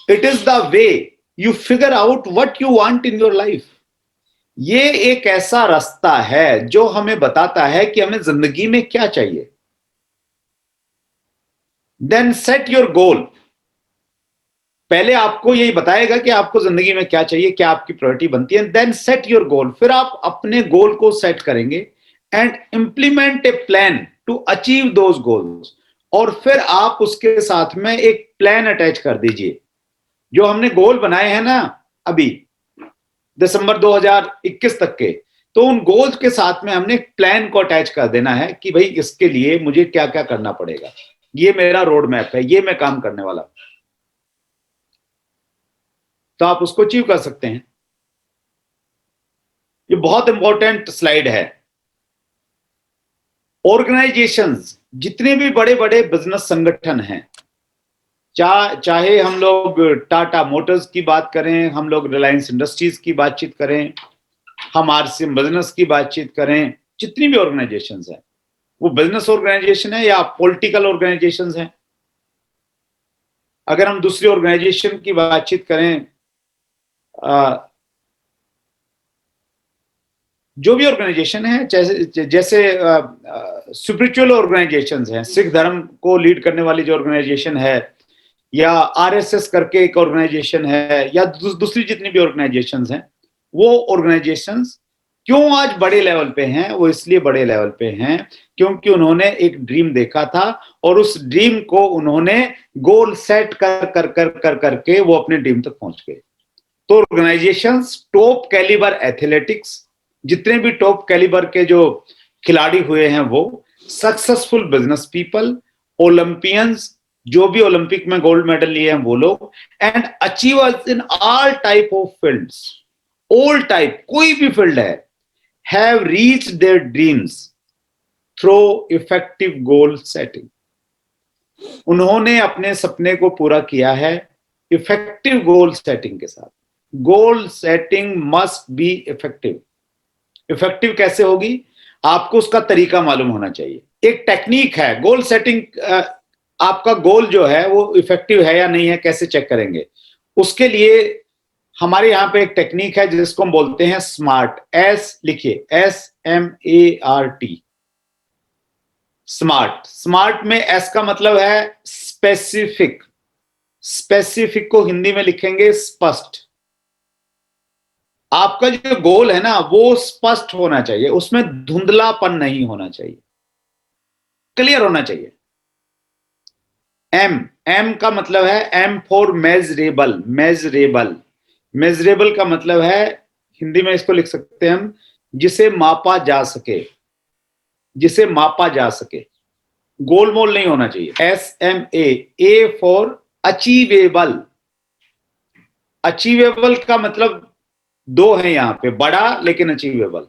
It is the way you figure out what you want in your life. ये एक ऐसा रास्ता है जो हमें बताता है कि हमें जिंदगी में क्या चाहिए। Then set your goal. पहले आपको यही बताएगा कि आपको जिंदगी में क्या चाहिए, क्या आपकी प्रायोरिटी बनती है। Then set your goal. फिर आप अपने गोल को सेट करेंगे and implement a plan to achieve those goals. और फिर आप उसके साथ में एक प्लान अटैच कर दीजिए। जो हमने गोल बनाए हैं ना अभी दिसंबर 2021 तक के, तो उन गोल्स के साथ में हमने एक प्लान को अटैच कर देना है कि भाई इसके लिए मुझे क्या क्या करना पड़ेगा, ये मेरा रोड मैप है, ये मैं काम करने वाला हूं। तो आप उसको अचीव कर सकते हैं। ये बहुत इंपॉर्टेंट स्लाइड है। ऑर्गेनाइजेशंस, जितने भी बड़े बड़े बिजनेस संगठन हैं, चाहे हम लोग टाटा मोटर्स की बात करें, हम लोग रिलायंस इंडस्ट्रीज की बातचीत करें, हम आरसीएम बिजनेस की बातचीत करें, जितनी भी ऑर्गेनाइजेशंस हैं, वो बिजनेस ऑर्गेनाइजेशन है या पॉलिटिकल ऑर्गेनाइजेशंस हैं। अगर हम दूसरी ऑर्गेनाइजेशन की बातचीत करें, जो भी ऑर्गेनाइजेशन है, जैसे स्पिरिचुअल ऑर्गेनाइजेशंस हैं, सिख धर्म को लीड करने वाली जो ऑर्गेनाइजेशन है, या आरएसएस करके एक ऑर्गेनाइजेशन है, या दूसरी जितनी भी ऑर्गेनाइजेशंस हैं, वो ऑर्गेनाइजेशंस क्यों आज बड़े लेवल पे हैं? वो इसलिए बड़े लेवल पे हैं क्योंकि उन्होंने एक ड्रीम देखा था और उस ड्रीम को उन्होंने गोल सेट कर कर कर कर करके वो अपने ड्रीम तक पहुंच गए। तो ऑर्गेनाइजेशंस, टॉप कैलिबर एथलेटिक्स, जितने भी टॉप कैलिबर के जो खिलाड़ी हुए हैं, वो सक्सेसफुल बिजनेस पीपल, ओलंपियंस, जो भी ओलंपिक में गोल्ड मेडल लिए हैं वो लोग, and achievers in all type of fields, all type, कोई भी फील्ड है, have reached their dreams through effective goal setting. उन्होंने अपने सपने को पूरा किया है इफेक्टिव गोल सेटिंग के साथ। Goal setting must be effective. Effective कैसे होगी? आपको उसका तरीका मालूम होना चाहिए। एक टेक्निक है गोल सेटिंग। आपका गोल जो है वो इफेक्टिव है या नहीं है, कैसे चेक करेंगे? उसके लिए हमारे यहां पे एक टेक्निक है जिसको हम बोलते हैं स्मार्ट। एस लिखिए, SMART। स्मार्ट। स्मार्ट में एस का मतलब है स्पेसिफिक। स्पेसिफिक को हिंदी में लिखेंगे स्पष्ट। आपका जो गोल है ना वो स्पष्ट होना चाहिए, उसमें धुंधलापन नहीं होना चाहिए, क्लियर होना चाहिए। एम का मतलब है M for measurable. Measurable, measurable का मतलब है, हिंदी में इसको लिख सकते हैं हम, जिसे मापा जा सके, जिसे मापा जा सके। गोल मोल नहीं होना चाहिए। SMA, A for achievable. Achievable का मतलब दो है यहां पे, बड़ा लेकिन अचीवेबल।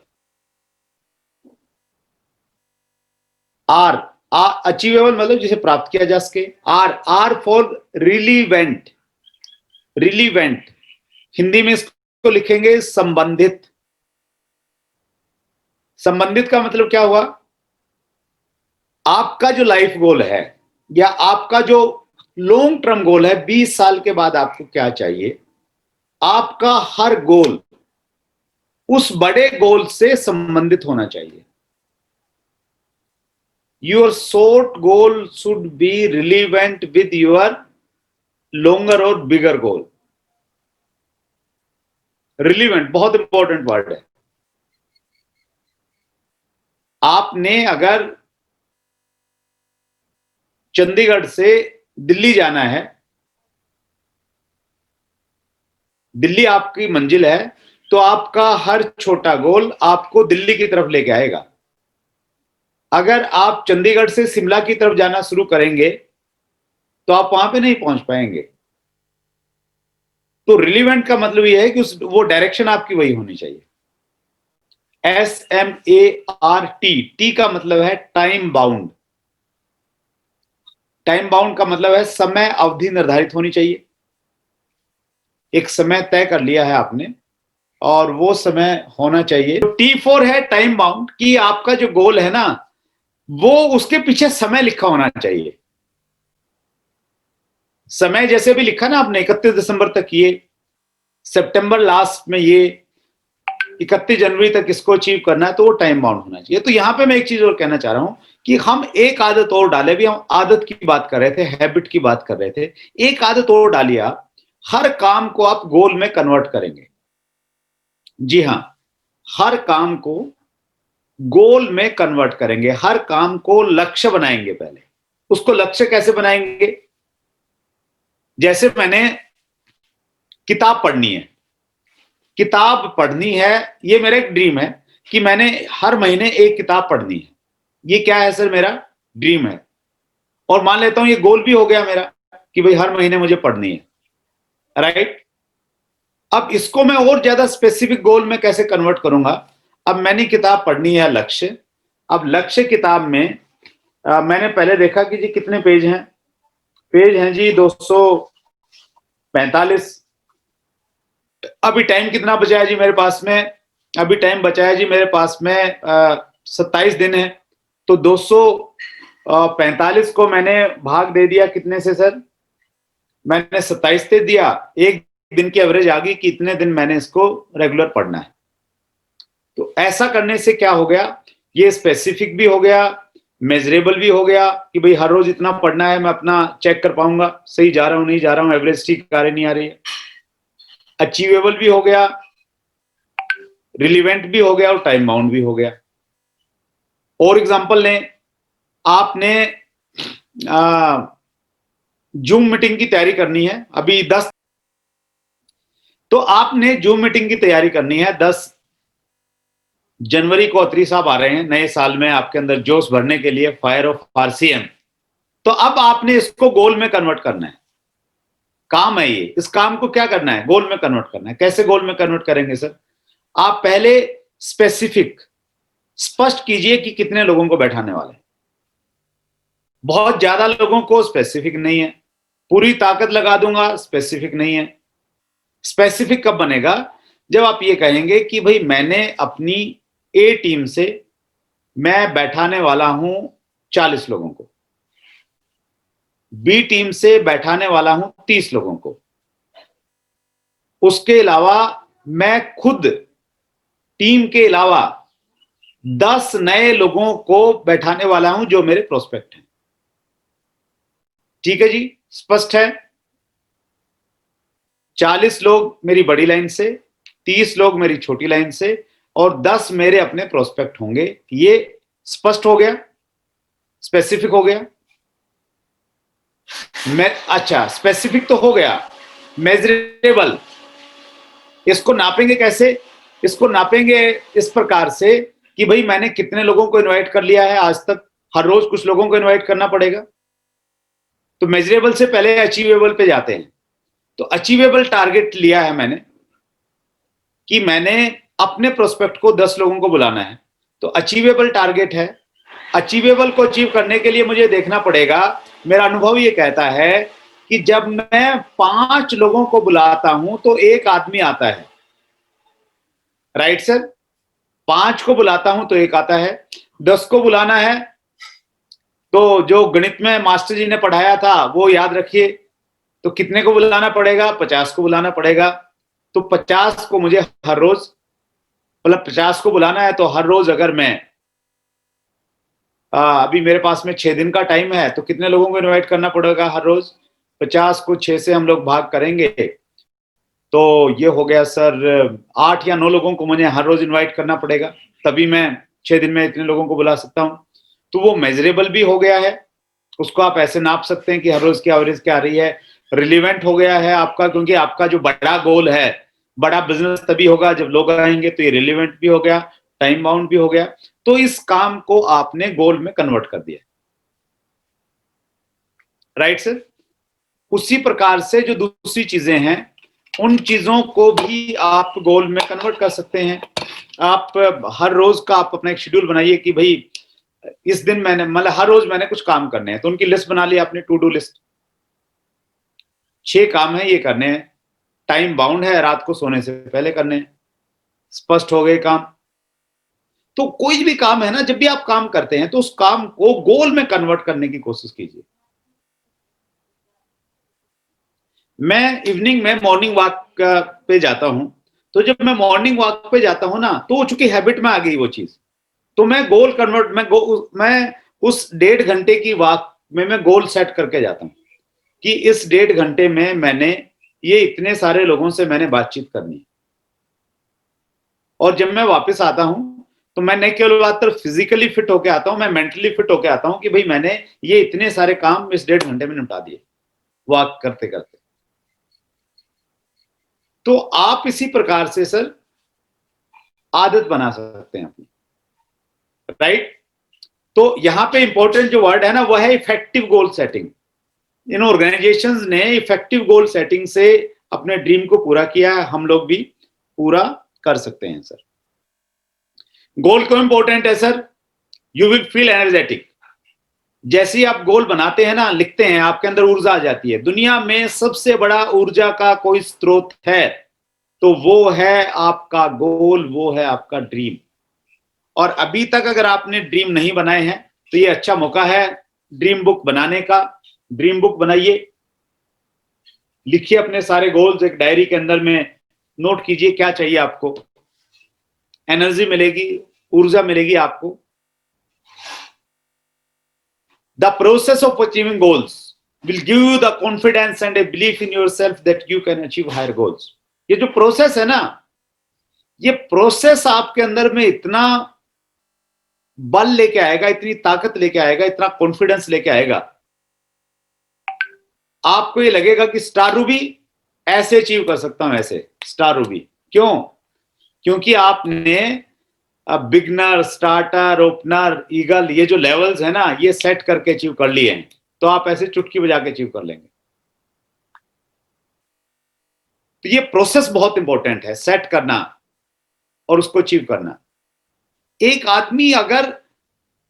आर, अचीवेबल मतलब जिसे प्राप्त किया जा सके। R for relevant. Relevant, Hindi में इसको लिखेंगे संबंधित। संबंधित का मतलब क्या हुआ? आपका जो लाइफ गोल है या आपका जो लॉन्ग टर्म गोल है, 20 साल के बाद आपको क्या चाहिए, आपका हर गोल उस बड़े गोल से संबंधित होना चाहिए। Your short goal should be relevant with your longer और बिगर गोल। रिलीवेंट बहुत इंपॉर्टेंट वर्ड है। आपने अगर चंडीगढ़ से दिल्ली जाना है, दिल्ली आपकी मंजिल है, तो आपका हर छोटा गोल आपको दिल्ली की तरफ लेके आएगा। अगर आप चंडीगढ़ से शिमला की तरफ जाना शुरू करेंगे तो आप वहां पे नहीं पहुंच पाएंगे। तो रिलीवेंट का मतलब यह है कि वो डायरेक्शन आपकी वही होनी चाहिए। SMART, टी का मतलब है टाइम बाउंड। टाइम बाउंड का मतलब है समय अवधि निर्धारित होनी चाहिए। एक समय तय कर लिया है आपने और वो समय होना चाहिए। T4 है टाइम बाउंड, कि आपका जो गोल है ना वो उसके पीछे समय लिखा होना चाहिए। समय जैसे भी लिखा ना आपने 31 दिसंबर तक ये, सितंबर लास्ट में ये, 31 जनवरी तक इसको अचीव करना है, तो वो टाइम बाउंड होना चाहिए। तो यहां पे मैं एक चीज और कहना चाह रहा हूं कि हम एक आदत और डाले, भी हम आदत की बात कर रहे थे, हैबिट की बात कर रहे थे, एक आदत और डालिए आप, हर काम को आप गोल में कन्वर्ट करेंगे। जी हां, हर काम को गोल में कन्वर्ट करेंगे, हर काम को लक्ष्य बनाएंगे। पहले उसको लक्ष्य कैसे बनाएंगे? जैसे मैंने किताब पढ़नी है, किताब पढ़नी है, ये मेरा एक ड्रीम है कि मैंने हर महीने एक किताब पढ़नी है। ये क्या है सर? मेरा ड्रीम है। और मान लेता हूं ये गोल भी हो गया मेरा कि भाई हर महीने मुझे पढ़नी है, राइट। अब इसको मैं और ज्यादा स्पेसिफिक गोल में कैसे कन्वर्ट करूंगा? अब मैंने किताब पढ़नी है, लक्ष्य। अब लक्ष्य किताब में मैंने पहले देखा कि जी कितने पेज हैं। पेज हैं जी 245। अभी टाइम कितना बचा है जी मेरे पास में? अभी टाइम बचा है जी मेरे पास में 27 दिन है। तो 245 को मैंने भाग दे दिया कितने से सर? मैंने 27 से दिया, एक दिन की एवरेज आ गई कि इतने दिन मैंने इसको रेगुलर पढ़ना है। तो ऐसा करने से क्या हो गया? ये स्पेसिफिक भी हो गया, मेजरेबल भी हो गया कि भाई हर रोज इतना पढ़ना है, मैं अपना चेक कर पाऊंगा सही जा रहा हूं नहीं जा रहा हूं, एवरेज ठीक आ रही नहीं आ रही है। अचीवेबल भी हो गया, रिलीवेंट भी हो गया, और टाइम बाउंड भी हो गया। और एग्जांपल लें, आपने जूम मीटिंग की तैयारी करनी है अभी 10, तो आपने जूम मीटिंग की तैयारी करनी है 10 जनवरी को। अत्री साहब आ रहे हैं नए साल में आपके अंदर जोश भरने के लिए, फायर ऑफ आरसीएम। तो अब आपने इसको गोल में कन्वर्ट करना है। काम है ये, इस काम को क्या करना है? गोल में कन्वर्ट करना है। कैसे गोल में कन्वर्ट करेंगे सर? आप पहले स्पेसिफिक, स्पष्ट कीजिए कि कितने लोगों को बैठाने वाले हैं। बहुत ज्यादा लोगों को, स्पेसिफिक नहीं है। पूरी ताकत लगा दूंगा, स्पेसिफिक नहीं है। स्पेसिफिक कब बनेगा? जब आप ये कहेंगे कि भाई मैंने अपनी ए टीम से मैं बैठाने वाला हूं 40 लोगों को, बी टीम से बैठाने वाला हूं 30 लोगों को, उसके अलावा मैं खुद टीम के अलावा 10 नए लोगों को बैठाने वाला हूं जो मेरे प्रोस्पेक्ट हैं। ठीक है जी, स्पष्ट है। 40 लोग मेरी बड़ी लाइन से, 30 लोग मेरी छोटी लाइन से, और 10 मेरे अपने प्रोस्पेक्ट होंगे। ये स्पष्ट हो गया, स्पेसिफिक हो गया। मैं अच्छा, स्पेसिफिक तो हो गया, मेजरेबल। इसको नापेंगे कैसे? इसको नापेंगे इस प्रकार से कि भाई मैंने कितने लोगों को इनवाइट कर लिया है आज तक। हर रोज कुछ लोगों को इनवाइट करना पड़ेगा। तो मेजरेबल से पहले अचीवेबल पे जाते हैं। तो अचीवेबल टारगेट लिया है मैंने कि मैंने अपने प्रोस्पेक्ट को 10 लोगों को बुलाना है। तो अचीवेबल टारगेट है। अचीवेबल को अचीव करने के लिए मुझे देखना पड़ेगा, मेरा अनुभव ये कहता है कि जब मैं 5 लोगों को बुलाता हूं तो एक आदमी आता है, राइट सर। 5 को बुलाता हूं तो एक आता है। 10 को बुलाना है तो जो गणित में मास्टर जी ने पढ़ाया था वो याद रखिए। तो कितने को बुलाना पड़ेगा? 50 को बुलाना पड़ेगा। तो 50 को मुझे हर रोज, मतलब 50 को बुलाना है तो हर रोज अगर मैं अभी मेरे पास में 6 दिन का टाइम है तो कितने लोगों को इनवाइट करना पड़ेगा हर रोज? 50 को 6 से हम लोग भाग करेंगे तो ये हो गया सर 8 या 9 लोगों को मुझे हर रोज इनवाइट करना पड़ेगा, तभी मैं 6 दिन में इतने लोगों को बुला सकता हूं। तो वो मेजरेबल भी हो गया है, उसको आप ऐसे नाप सकते हैं कि हर रोज की एवरेज क्या आ रही है। रिलीवेंट हो गया है आपका, क्योंकि आपका जो बड़ा गोल है, बड़ा बिजनेस तभी होगा जब लोग आएंगे। तो ये रिलीवेंट भी हो गया, टाइम बाउंड भी हो गया। तो इस काम को आपने गोल में कन्वर्ट कर दिया, राइट सर। उसी प्रकार से जो दूसरी चीजें हैं उन चीजों को भी आप गोल में कन्वर्ट कर सकते हैं। आप हर रोज का आप अपना एक शेड्यूल बनाइए कि भाई इस दिन मैंने, मतलब हर रोज मैंने कुछ काम करने हैं, तो उनकी लिस्ट बना ली आपने, टू डू लिस्ट। 6 काम है ये करने हैं, टाइम बाउंड है, रात को सोने से पहले करने हैं। स्पष्ट हो गए काम। तो कोई भी काम है ना, जब भी आप काम करते हैं तो उस काम को गोल में कन्वर्ट करने की कोशिश कीजिए। मैं इवनिंग में मॉर्निंग वॉक पे जाता हूं, तो जब मैं मॉर्निंग वॉक पे जाता हूं ना, तो चूंकि हैबिट में आ गई वो चीज, तो मैं गोल कन्वर्ट मैं उस 1.5 घंटे की वॉक में मैं गोल सेट करके जाता हूं कि इस 1.5 घंटे में मैंने ये इतने सारे लोगों से मैंने बातचीत करनी। और जब मैं वापस आता हूं, तो मैं न केवल मात्र फिजिकली फिट होके आता हूं, मैं मेंटली फिट होके आता हूं कि भाई मैंने ये इतने सारे काम इस 1.5 घंटे में निपटा दिए वॉक करते करते। तो आप इसी प्रकार से सर आदत बना सकते हैं अपनी, राइट। तो यहां पे इंपॉर्टेंट जो वर्ड है ना, वो है इफेक्टिव गोल सेटिंग। इन ऑर्गेनाइजेशंस ने इफेक्टिव गोल सेटिंग से अपने ड्रीम को पूरा किया है, हम लोग भी पूरा कर सकते हैं सर। गोल क्यों इंपॉर्टेंट है sir? You will feel energetic. जैसे ही आप गोल बनाते हैं ना, लिखते हैं, आपके अंदर ऊर्जा आ जाती है। दुनिया में सबसे बड़ा ऊर्जा का कोई स्रोत है तो वो है आपका गोल, वो है आपका ड्रीम। और अभी तक अगर आपने ड्रीम नहीं बनाए हैं तो ये अच्छा मौका है ड्रीम बुक बनाने का। ड्रीम बुक बनाइए, लिखिए अपने सारे गोल्स एक डायरी के अंदर में, नोट कीजिए क्या चाहिए आपको, एनर्जी मिलेगी, ऊर्जा मिलेगी आपको। The process of achieving goals will give you the confidence and a belief in yourself that you can achieve higher goals। ये जो प्रोसेस है ना, ये प्रोसेस आपके अंदर में इतना बल लेके आएगा, इतनी ताकत लेके आएगा, इतना कॉन्फिडेंस लेके आएगा, आपको ये लगेगा कि स्टार रूबी ऐसे अचीव कर सकता हूं, ऐसे स्टार रूबी। क्यों? क्योंकि आपने बिगनर, स्टार्टर, ओपनर, ईगल, ये जो लेवल्स है ना, ये सेट करके अचीव कर लिए हैं। तो आप ऐसे चुटकी बजा के अचीव कर लेंगे। तो ये प्रोसेस बहुत इंपॉर्टेंट है, सेट करना और उसको अचीव करना। एक आदमी अगर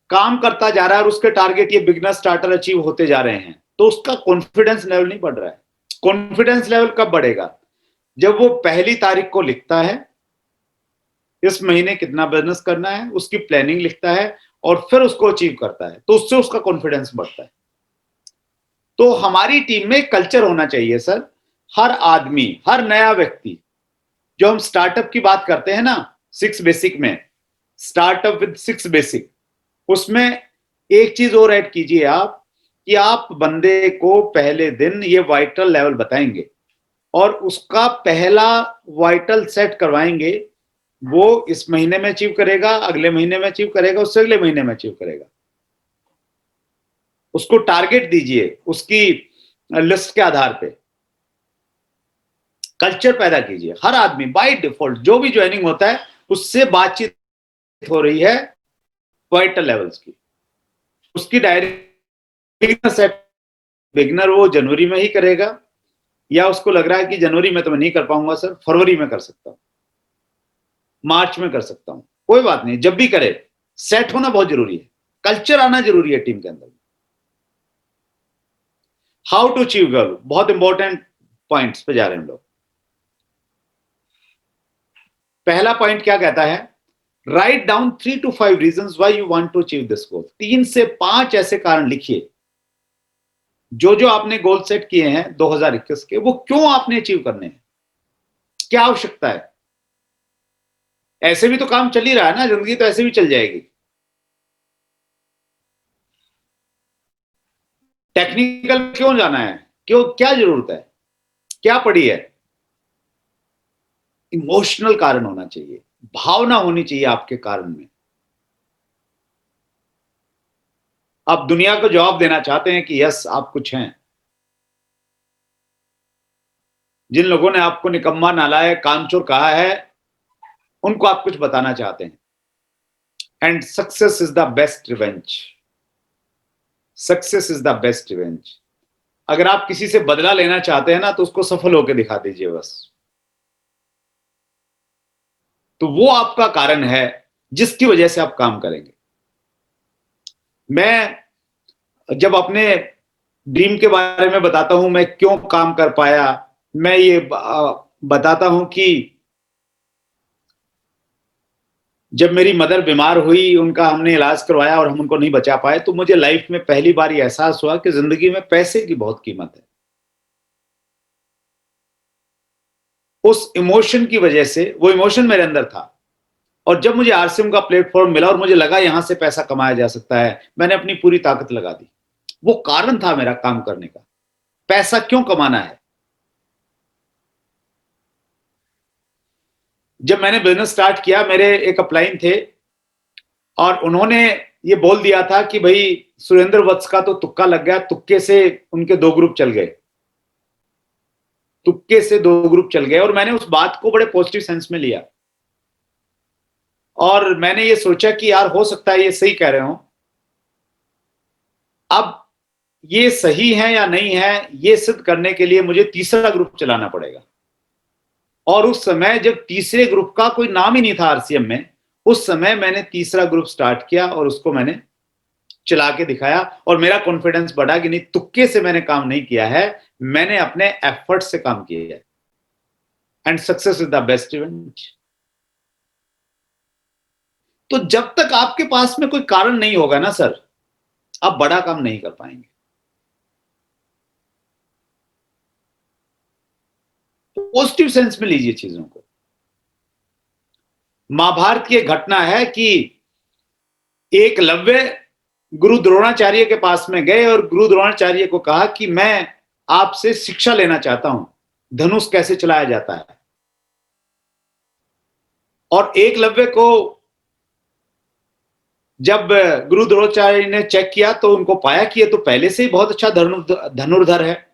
काम करता जा रहा है और उसके टारगेट ये बिगनर, स्टार्टर अचीव होते जा रहे हैं, तो उसका कॉन्फिडेंस लेवल नहीं बढ़ रहा है। कॉन्फिडेंस लेवल कब बढ़ेगा? जब वो पहली तारीख को लिखता है इस महीने कितना बिजनेस करना है, उसकी प्लानिंग लिखता है और फिर उसको अचीव करता है, तो उससे उसका कॉन्फिडेंस बढ़ता है। तो हमारी टीम में कल्चर होना चाहिए सर। हर आदमी, हर नया व्यक्ति, जो हम स्टार्टअप की बात करते हैं ना, 6 बेसिक में, स्टार्टअप विद 6 बेसिक, उसमें एक चीज और ऐड कीजिए आप कि आप बंदे को पहले दिन ये वाइटल लेवल बताएंगे और उसका पहला वाइटल सेट करवाएंगे। वो इस महीने में अचीव करेगा, अगले महीने में अचीव करेगा, उससे अगले महीने में अचीव करेगा। उसको टारगेट दीजिए उसकी लिस्ट के आधार पे। कल्चर पैदा कीजिए। हर आदमी बाय डिफॉल्ट जो भी ज्वाइनिंग होता है उससे बातचीत हो रही है वाइटल लेवल्स की, उसकी डायरी सेट। बिगनर वो जनवरी में ही करेगा, या उसको लग रहा है कि जनवरी में तो मैं नहीं कर पाऊंगा सर, फरवरी में कर सकता हूं, मार्च में कर सकता हूं, कोई बात नहीं, जब भी करे। सेट होना बहुत जरूरी है, कल्चर आना जरूरी है टीम के अंदर। हाउ टू अचीव गोल, बहुत इंपॉर्टेंट पॉइंट्स पे जा रहे हैं हम लोग। पहला पॉइंट क्या कहता है? Write down 3 to 5 reasons why you want to achieve this goal. 3 से 5 ऐसे कारण लिखिए जो जो आपने गोल सेट किए हैं 2021 के, वो क्यों आपने अचीव करने हैं, क्या आवश्यकता है। ऐसे भी तो काम चल ही रहा है ना, जिंदगी तो ऐसे भी चल जाएगी। टेक्निकल क्यों जाना है, क्यों, क्या जरूरत है, क्या पड़ी है। इमोशनल कारण होना चाहिए, भावना होनी चाहिए आपके कारण में। आप दुनिया को जवाब देना चाहते हैं कि यस आप कुछ हैं। जिन लोगों ने आपको निकम्मा, नालायक, कामचोर कहा है, उनको आप कुछ बताना चाहते हैं। And success is the best revenge. Success is the best revenge. अगर आप किसी से बदला लेना चाहते हैं ना, तो उसको सफल होकर दिखा दीजिए बस। तो वो आपका कारण है जिसकी वजह से आप काम करेंगे। मैं जब अपने ड्रीम के बारे में बताता हूं, मैं क्यों काम कर पाया, मैं ये बताता हूं कि जब मेरी मदर बीमार हुई, उनका हमने इलाज करवाया और हम उनको नहीं बचा पाए, तो मुझे लाइफ में पहली बार ये एहसास हुआ कि जिंदगी में पैसे की बहुत कीमत है। उस इमोशन की वजह से, वो इमोशन मेरे अंदर था, और जब मुझे आरसीएम का प्लेटफॉर्म मिला और मुझे लगा यहां से पैसा कमाया जा सकता है, मैंने अपनी पूरी ताकत लगा दी। वो कारण था मेरा काम करने का। पैसा क्यों कमाना है? जब मैंने बिजनेस स्टार्ट किया, मेरे एक अपलाइन थे और उन्होंने ये बोल दिया था कि भाई सुरेंद्र वत्स का तो तुक्का लग गया। तुक्के से उनके दो ग्रुप चल गए, तुक्के से दो ग्रुप चल गए। और मैंने उस बात को बड़े पॉजिटिव सेंस में लिया और मैंने ये सोचा कि यार हो सकता है ये सही कह रहे हो। अब ये सही है या नहीं है, ये सिद्ध करने के लिए मुझे तीसरा ग्रुप चलाना पड़ेगा। और उस समय जब तीसरे ग्रुप का कोई नाम ही नहीं था आरसीएम में, उस समय मैंने तीसरा ग्रुप स्टार्ट किया और उसको मैंने चला के दिखाया और मेरा कॉन्फिडेंस बढ़ा कि नहीं, तुक्के से मैंने काम नहीं किया है, मैंने अपने एफर्ट से काम किया है। And success is the best event. तो जब तक आपके पास में कोई कारण नहीं होगा ना सर, आप बड़ा काम नहीं कर पाएंगे। पॉजिटिव सेंस में लीजिए चीजों को। महाभारत की एक घटना है कि एकलव्य गुरु द्रोणाचार्य के पास में गए और गुरु द्रोणाचार्य को कहा कि मैं आपसे शिक्षा लेना चाहता हूं, धनुष कैसे चलाया जाता है। और एकलव्य को जब गुरु द्रोणाचार्य ने चेक किया तो उनको पाया कि ये तो पहले से ही बहुत अच्छा धनुर्धर है,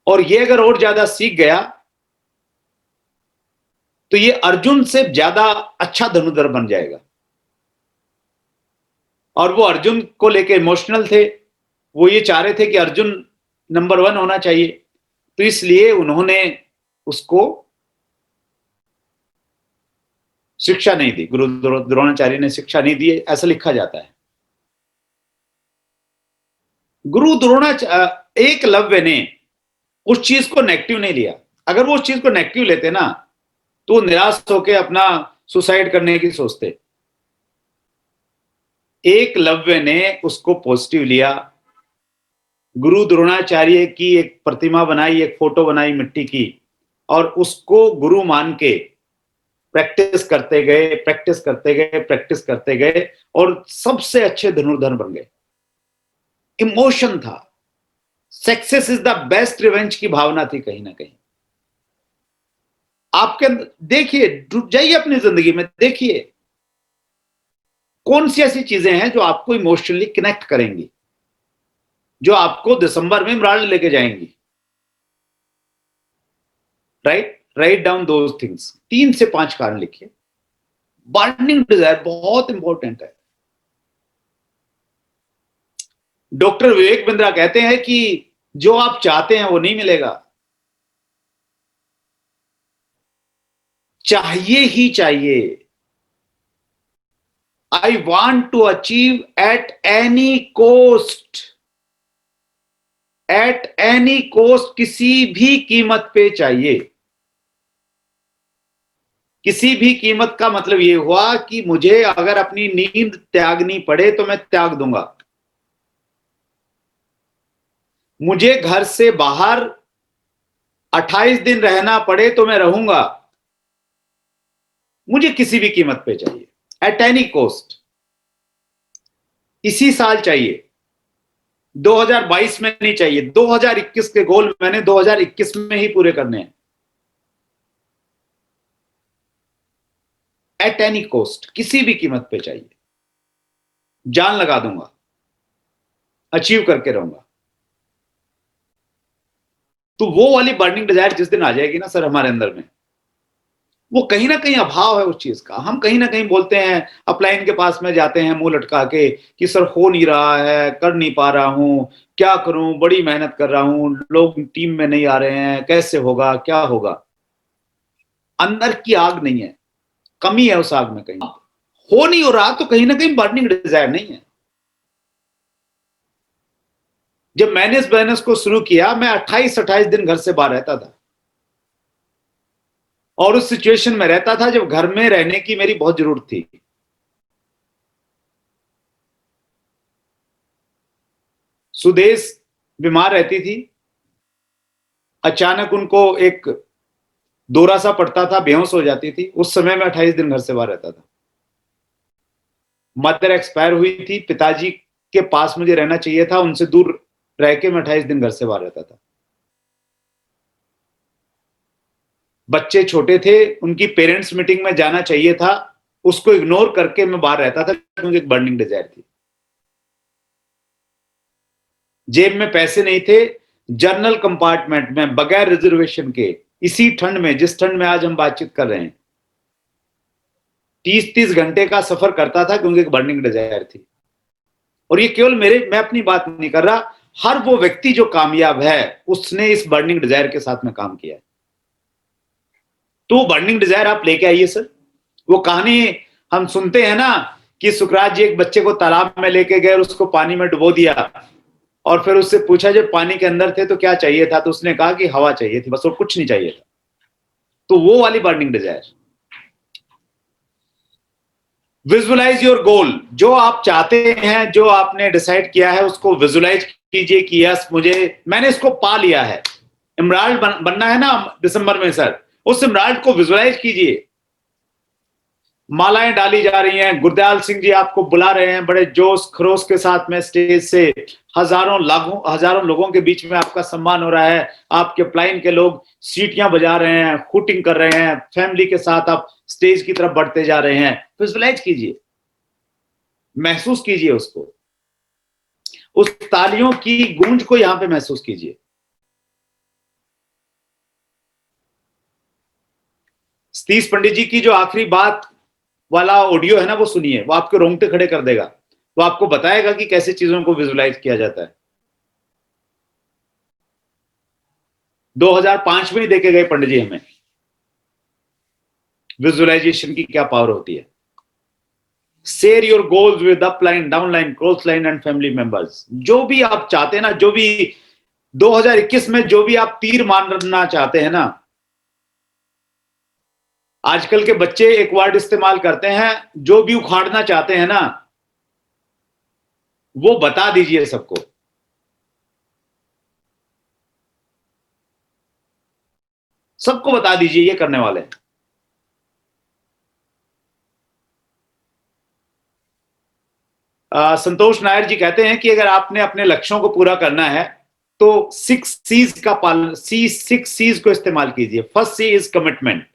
और ये अगर और ज्यादा सीख गया तो ये अर्जुन से ज्यादा अच्छा धनुर्धर बन जाएगा। और वो अर्जुन को लेके इमोशनल थे, वो ये चाह रहे थे कि अर्जुन नंबर 1 होना चाहिए। तो इसलिए उन्होंने उसको शिक्षा नहीं दी, गुरु द्रोणाचार्य ने शिक्षा नहीं दी, ऐसा लिखा जाता है। गुरु द्रोणाचार्य एकलव्य ने उस चीज को नेगेटिव नहीं लिया। अगर वो उस चीज को नेगेटिव लेते ना तो निराश होकर अपना सुसाइड करने की सोचते। एकलव्य ने उसको पॉजिटिव लिया। गुरु द्रोणाचार्य की एक प्रतिमा बनाई, एक फोटो बनाई मिट्टी की, और उसको गुरु मान के प्रैक्टिस करते गए, प्रैक्टिस करते गए, प्रैक्टिस करते गए, और सबसे अच्छे धनुर्धर बन गए। इमोशन था, success is the best revenge की भावना थी कहीं ना कहीं आपके अंदर। देखिए, डूब जाइए अपनी जिंदगी में, देखिए कौन सी ऐसी चीजें हैं जो आपको इमोशनली कनेक्ट करेंगी, जो आपको दिसंबर में मनाली लेके जाएंगी। Write down those things. 3 से 5 कारण लिखिए। बर्निंग डिजायर बहुत इंपॉर्टेंट है। डॉक्टर विवेक बिंद्रा कहते हैं कि जो आप चाहते हैं वो नहीं मिलेगा, चाहिए ही चाहिए। I want to achieve at any cost, at any cost, किसी भी कीमत पे चाहिए। किसी भी कीमत का मतलब यह हुआ कि मुझे अगर अपनी नींद त्यागनी पड़े तो मैं त्याग दूंगा। मुझे घर से बाहर 28 दिन रहना पड़े तो मैं रहूंगा। मुझे किसी भी कीमत पे चाहिए, एट एनी कोस्ट। इसी साल चाहिए, 2022 में नहीं चाहिए। 2021 के गोल मैंने 2021 में ही पूरे करने हैं। एट एनी कोस्ट, किसी भी कीमत पे चाहिए, जान लगा दूंगा, अचीव करके रहूंगा। तो वो वाली बर्निंग डिजायर जिस दिन आ जाएगी ना सर हमारे अंदर में, वो कहीं ना कहीं अभाव है उस चीज का। हम कहीं ना कहीं बोलते हैं, अपलाइन के पास में जाते हैं मुंह लटका के कि सर हो नहीं रहा है, कर नहीं पा रहा हूं, क्या करूं, बड़ी मेहनत कर रहा हूं, लोग टीम में नहीं आ रहे हैं, कैसे होगा, क्या होगा। अंदर की आग नहीं है, कमी है उस आग में। कहीं हो नहीं हो रहा तो कहीं ना कहीं बर्निंग डिजायर नहीं है। जब मैंने इस बिजनेस को शुरू किया, मैं 28 दिन घर से बाहर रहता था, और उस सिचुएशन में रहता था जब घर में रहने की मेरी बहुत जरूरत थी। सुदेश बीमार रहती थी। अचानक उनको एक दौरा सा पड़ता था, बेहोश हो जाती थी। उस समय में 28 दिन घर से बाहर रहता था। मदर एक्सपायर हुई थी, पिताजी के पास मुझे रहना चाहिए था, उनसे दूर रह के मैं 28 दिन घर से बाहर रहता था। बच्चे छोटे थे, उनकी पेरेंट्स मीटिंग में जाना चाहिए था, उसको इग्नोर करके मैं बाहर रहता था क्योंकि एक बर्निंग डिजायर थी। जेब में पैसे नहीं थे, जर्नल कंपार्टमेंट में बगैर रिजर्वेशन के, इसी ठंड में, जिस ठंड में आज हम बातचीत कर रहे हैं, 30-30 घंटे का सफर करता था क्योंकि एक बर्निंग डिजायर थी। और ये केवल मैं अपनी बात नहीं कर रहा, हर वो व्यक्ति जो कामयाब है उसने इस बर्निंग डिजायर के साथ में काम किया है। तो बर्निंग डिजायर आप लेके आइए सर। वो कहानी हम सुनते हैं ना कि सुकरात जी एक बच्चे को तालाब में लेके गए और उसको पानी में डुबो दिया, और फिर उससे पूछा जब पानी के अंदर थे तो क्या चाहिए था, तो उसने कहा कि हवा चाहिए थी, बस और कुछ नहीं चाहिए था। तो वो वाली burning desire. Visualise your goal, जो आप चाहते हैं, जो आपने डिसाइड किया है, उसको विजुअलाइज कीजिए कि यस मैंने इसको पा लिया है। इमराल्ड बनना है ना दिसंबर में सर, उस इमराल्ड को विजुअलाइज कीजिए। मालाएं डाली जा रही हैं, गुरदयाल सिंह जी आपको बुला रहे हैं बड़े जोश खरोश के साथ में स्टेज से, हजारों लोगों के बीच में आपका सम्मान हो रहा है। आपके प्लाइन के लोग सीटियां बजा रहे हैं, हुटिंग कर रहे हैं, फैमिली के साथ आप स्टेज की तरफ बढ़ते जा रहे हैं। विजुअलाइज कीजिए, महसूस कीजिए उसको, उस तालियों की गूंज को यहां पे महसूस कीजिए। सतीश पंडित जी की जो आखिरी बात वाला ऑडियो है ना, वो सुनिए, वो आपके रोंगटे खड़े कर देगा। वो आपको बताएगा कि कैसे चीजों को विजुअलाइज किया जाता है। 2005 में ही देखे गए पंडित जी हमें विजुअलाइजेशन की क्या पावर होती है। Share your goals with upline, downline, cross line and family members. जो भी आप चाहते हैं ना, जो भी 2021 में जो भी आप तीर मारना चाहते हैं ना, आजकल के बच्चे एक वर्ड इस्तेमाल करते हैं, जो भी उखाड़ना चाहते हैं ना, वो बता दीजिए सबको। सबको बता दीजिए ये करने वाले हैं। संतोष नायर जी कहते हैं कि अगर आपने अपने लक्ष्यों को पूरा करना है तो 6 सीज को इस्तेमाल कीजिए। First C is commitment.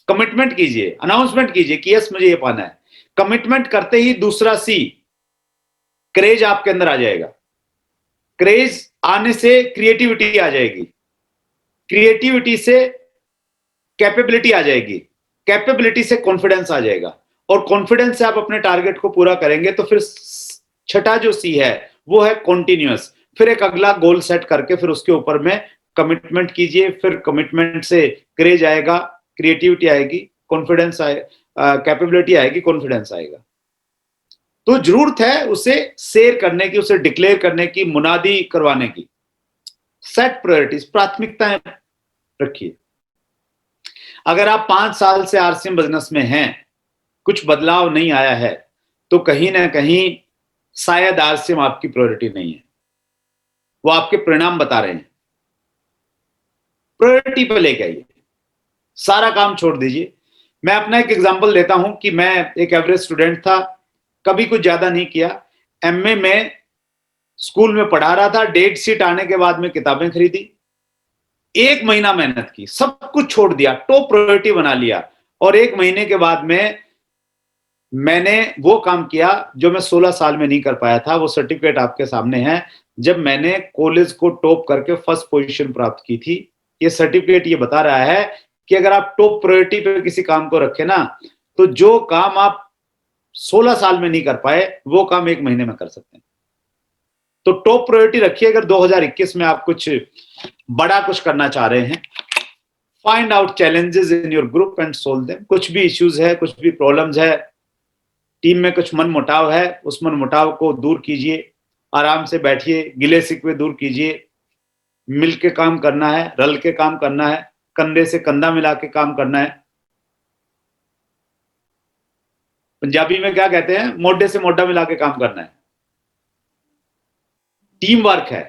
Commitment कीजिए, अनाउंसमेंट कीजिए कि यस मुझे ये पाना है। कमिटमेंट करते ही दूसरा सी, क्रेज आपके अंदर आ जाएगा। क्रेज आने से क्रिएटिविटी आ जाएगी, क्रिएटिविटी से कैपेबिलिटी आ जाएगी, कैपेबिलिटी से कॉन्फिडेंस आ जाएगा, और कॉन्फिडेंस से आप अपने टारगेट को पूरा करेंगे। तो फिर छठा जो सी है वो है कॉन्टिन्यूअस। फिर एक अगला गोल सेट करके फिर उसके ऊपर में कमिटमेंट कीजिए। फिर कमिटमेंट से क्रेज आएगा, क्रिएटिविटी आएगी, कॉन्फिडेंस कैपेबिलिटी आएगी, कॉन्फिडेंस आएगा। तो जरूरत है उसे शेयर करने की, उसे डिक्लेयर करने की, मुनादी करवाने की। सेट प्रायोरिटीज, प्राथमिकताएं रखिए। अगर आप 5 साल से आरसीएम बिजनेस में हैं, कुछ बदलाव नहीं आया है, तो कहीं ना कहीं शायद आरसीएम आपकी प्रायोरिटी नहीं है। वो आपके परिणाम बता रहे हैं। प्रायोरिटी पे लेके आइए, सारा काम छोड़ दीजिए। मैं अपना एक एग्जांपल देता हूं कि मैं एक एवरेज स्टूडेंट था, कभी कुछ ज्यादा नहीं किया। एमए में स्कूल में पढ़ा रहा था, डेट शीट आने के बाद में किताबें खरीदी, 1 महीना मेहनत की, सब कुछ छोड़ दिया, टॉप प्रायोरिटी बना लिया, और 1 महीने के बाद में मैंने वो काम किया जो मैं 16 साल में नहीं कर पाया था। वो सर्टिफिकेट आपके सामने है, जब मैंने कॉलेज को टॉप करके फर्स्ट पोजीशन प्राप्त की थी। ये सर्टिफिकेट ये बता रहा है कि अगर आप टॉप प्रायोरिटी पे किसी काम को रखें ना, तो जो काम आप 16 साल में नहीं कर पाए वो काम 1 महीने में कर सकते हैं। तो टॉप प्रायोरिटी रखिए। अगर 2021 में आप कुछ बड़ा कुछ करना चाह रहे हैं, find out challenges in your group and solve them. कुछ भी इश्यूज है, कुछ भी प्रॉब्लम्स है, टीम में कुछ मन मुटाव है, उस मन मुटाव को दूर कीजिए। आराम से बैठिए, गिले शिकवे दूर कीजिए। मिल के काम करना है, रल के काम करना है, कंधे से कंधा मिला के काम करना है। पंजाबी में क्या कहते हैं, मोढे से मोढा मिला के काम करना है। टीम वर्क है।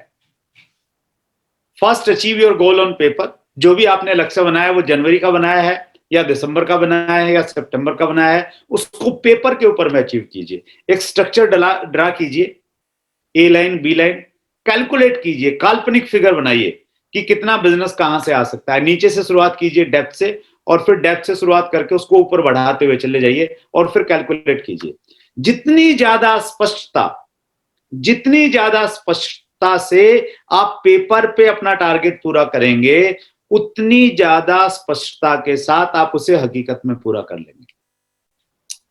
First achieve your goal on paper, जो भी आपने लक्ष्य बनाया वो जनवरी का बनाया है या दिसंबर का बनाया है या सितंबर का बनाया है, उसको पेपर के ऊपर में अचीव कीजिए। एक स्ट्रक्चर ड्रा कीजिए, ए लाइन, बी लाइन, कैलकुलेट कीजिए, काल्पनिक फिगर बनाइए कि कितना बिजनेस कहां से आ सकता है। नीचे से शुरुआत कीजिए, डेप्थ से, और फिर डेप्थ से शुरुआत करके उसको ऊपर बढ़ाते हुए चले जाइए और फिर कैलकुलेट कीजिए। जितनी ज्यादा स्पष्टता से आप पेपर पे अपना टारगेट पूरा करेंगे, उतनी ज्यादा स्पष्टता के साथ आप उसे हकीकत में पूरा कर लेंगे।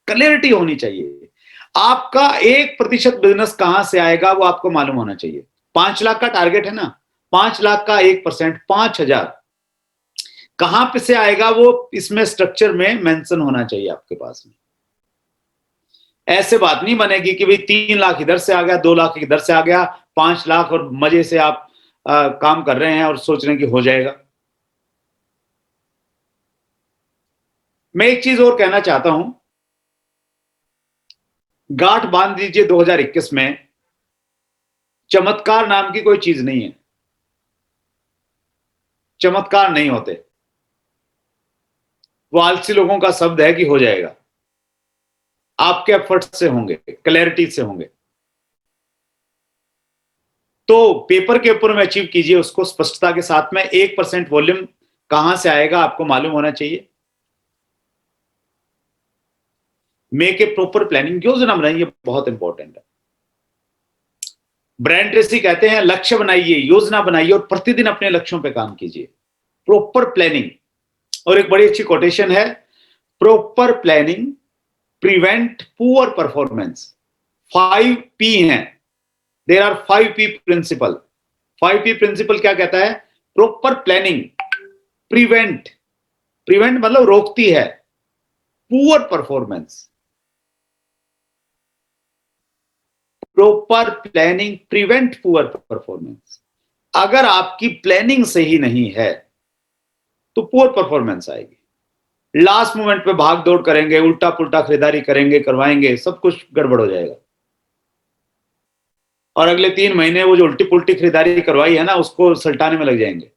क्लैरिटी होनी चाहिए। आपका 1% बिजनेस कहां से आएगा वो आपको मालूम होना चाहिए। 5 लाख का टारगेट है ना, 5 लाख का 1%, 5,000 कहां पे से आएगा वो इसमें स्ट्रक्चर में मेंशन होना चाहिए आपके पास में। ऐसे बात नहीं बनेगी कि भाई 3 लाख इधर से आ गया, 2 लाख इधर से आ गया, 5 लाख और मजे से आप काम कर रहे हैं और सोच रहे हैं कि हो जाएगा। मैं एक चीज और कहना चाहता हूं, गांठ बांध दीजिए 2021 में, चमत्कार नाम की कोई चीज नहीं है। चमत्कार नहीं होते, वो आलसी लोगों का शब्द है कि हो जाएगा। आपके एफर्ट से होंगे, क्लैरिटी से होंगे। तो पेपर के ऊपर में अचीव कीजिए उसको स्पष्टता के साथ में। 1% वॉल्यूम कहां से आएगा आपको मालूम होना चाहिए। मेक ए प्रॉपर प्लानिंग, योजना बनाइए, बहुत इंपॉर्टेंट है। ब्रायन ट्रेसी कहते हैं लक्ष्य बनाइए, योजना बनाइए और प्रतिदिन अपने लक्ष्यों पे काम कीजिए। Proper planning. और एक बड़ी अच्छी कोटेशन है, proper planning prevent poor performance. 5P हैं, there are 5P principal. 5P principal क्या कहता है? प्रॉपर प्लानिंग प्रिवेंट, प्रिवेंट मतलब रोकती है, poor performance. Proper planning prevent poor performance. अगर आपकी प्लानिंग सही नहीं है तो पुअर परफॉर्मेंस आएगी। लास्ट मोमेंट पे भाग दौड़ करेंगे, उल्टा पुल्टा खरीदारी करेंगे, करवाएंगे, सब कुछ गड़बड़ हो जाएगा। और अगले 3 महीने वो जो उल्टी पुल्टी खरीदारी करवाई है ना, उसको सल्टाने में लग जाएंगे।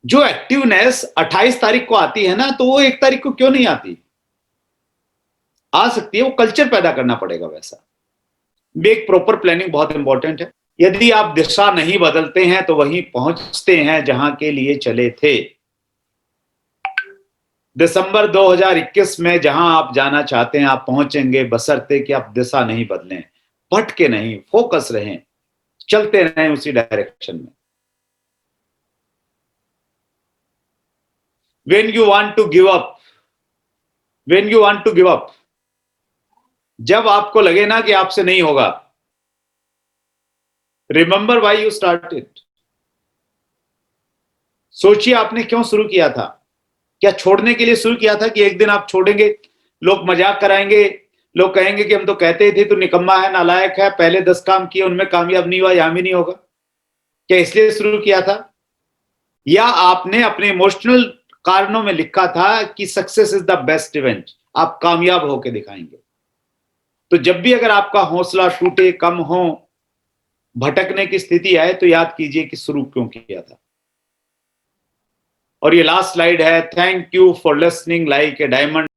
जो एक्टिवनेस 28 तारीख को आती है ना, तो वो 1 तारीख को क्यों नहीं आती? आ सकती है, वो कल्चर पैदा करना पड़ेगा वैसा। एक प्रॉपर प्लानिंग बहुत इंपॉर्टेंट है। यदि आप दिशा नहीं बदलते हैं तो वहीं पहुंचते हैं जहां के लिए चले थे। दिसंबर 2021 में जहां आप जाना चाहते हैं आप पहुंचेंगे, बशर्ते कि आप दिशा नहीं बदलें, भटके नहीं, फोकस रहें, चलते रहें उसी डायरेक्शन में। When you want to give up, when you want to give up, जब आपको लगे ना कि आपसे नहीं होगा, रिमेंबर व्हाई यू स्टार्टेड। सोचिए आपने क्यों शुरू किया था। क्या छोड़ने के लिए शुरू किया था कि एक दिन आप छोड़ेंगे, लोग मजाक कराएंगे, लोग कहेंगे कि हम तो कहते ही थे तू निकम्मा है, नालायक है, पहले 10 काम किए उनमें कामयाब नहीं हुआ, यहां भी नहीं होगा? क्या इसलिए शुरू किया था? या आपने अपने इमोशनल कारणों में लिखा था कि success is the best event, आप कामयाब होकर दिखाएंगे? तो जब भी अगर आपका हौसला टूटे, कम हो, भटकने की स्थिति आए, तो याद कीजिए कि शुरू क्यों किया था। और ये लास्ट स्लाइड है, thank you for listening like a diamond.